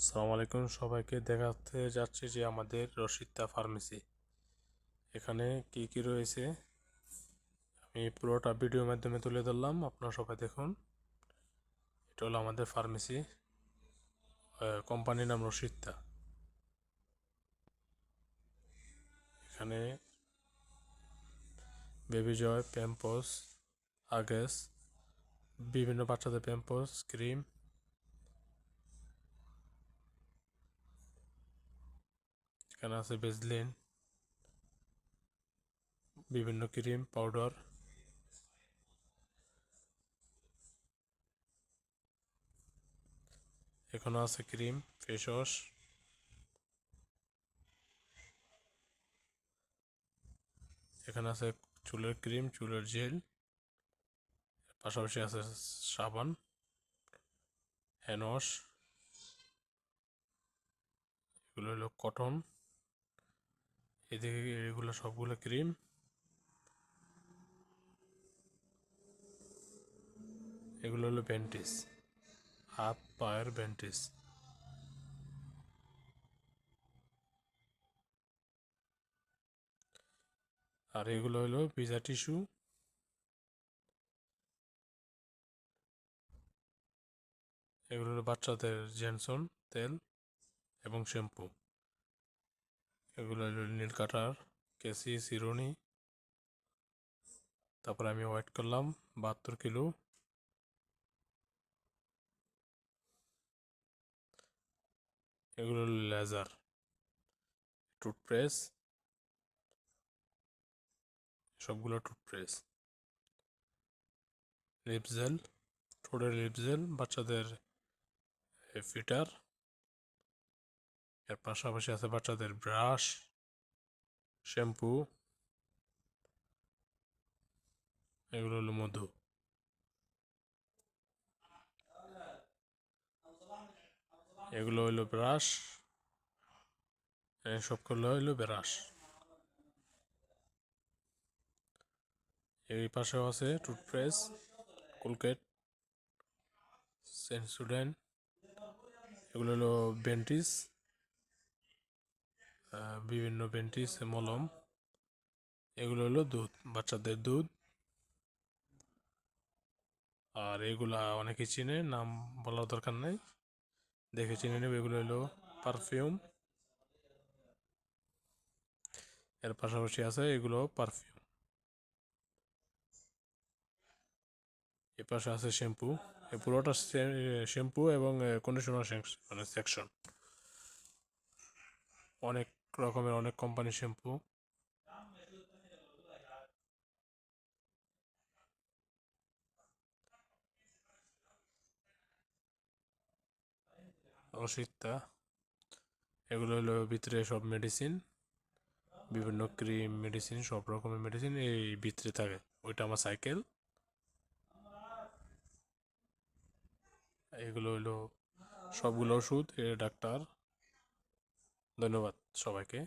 আসসালামু আলাইকুম, সবাইকে দেখাতে যাচ্ছি যে আমাদের রশিদা ফার্মেসি এখানে কি কি রয়েছে আমি পুরোটা ভিডিওর মাধ্যমে তুলে ধরলাম। আপনারা সবাই দেখুন। এটা হলো আমাদের ফার্মেসি, কোম্পানির নাম রশিদা। এখানে বেবি জয়, প্যাম্পস, আগেস, বিভিন্ন বাচ্চাদের প্যাম্পস, ক্রিম, এখানে আছে বেজলিন, বিভিন্ন ক্রিম পাউডার, এখানে আছে ক্রিম, ফেস ওয়াশ, এখানে আছে চুলের ক্রিম, চুলের জেল, পাশাপাশি আছে সাবান, হ্যান্ড ওয়াশ, এগুলো হলো কটন, এদিকে এগুলো সবগুলো ক্রিম, এগুলো হলো ব্যান্টিস, হাত পায়ের ব্যান্টিস, আর এগুলো হলো ভিজা টিস্যু, এগুলো হলো বাচ্চাদের জেনসন তেল এবং শ্যাম্পু, এগুলো হলো নীল কাটার, কেসি, সিরোনি। তারপরে আমি ওয়েট করলাম 72 কিলো। এগুলো হলো লেজার, টুথপ্রেস, সবগুলো টুথপ্রেস, লিপজেল, ঠোঁটের লিপজেল, বাচ্চাদের ফিটার, এর পাশাপাশি আছে বাচ্চাদের ব্রাশ, শ্যাম্পু, এগুলো হলো মধু, এগুলো হলো ব্রাশ, সবগুলো হলো ব্রাশ। এই পাশেও আছে টুথপেস্ট, কোলগেট, সেন্সোডাইন, এগুলো হলো বেন্টিস, বিভিন্ন বেন্টিস মলম, এগুলো হলো দুধ, বাচ্চাদের দুধ। আর এগুলা অনেকে চিনে, নাম বলার দরকার নেই, দেখে চিনে নেবে। এগুলো হলো পারফিউম, এর পাশাপাশি আছে এগুলো পারফিউম। এ পাশে আছে শ্যাম্পু, এই পুরোটা শ্যাম্পু এবং কন্ডিশনার মানে সেকশন, অনেক রকমের অনেক কোম্পানির শ্যাম্পু। রশিদটা, এগুলো হলো ভিতরে সব মেডিসিন, বিভিন্ন ক্রিম, মেডিসিন, সব রকমের মেডিসিন এই ভিতরে থাকে। ওইটা আমার সাইকেল। এগুলো হলো সবগুলো ওষুধ, এ ডাক্তার। ধন্যবাদ সবাইকে।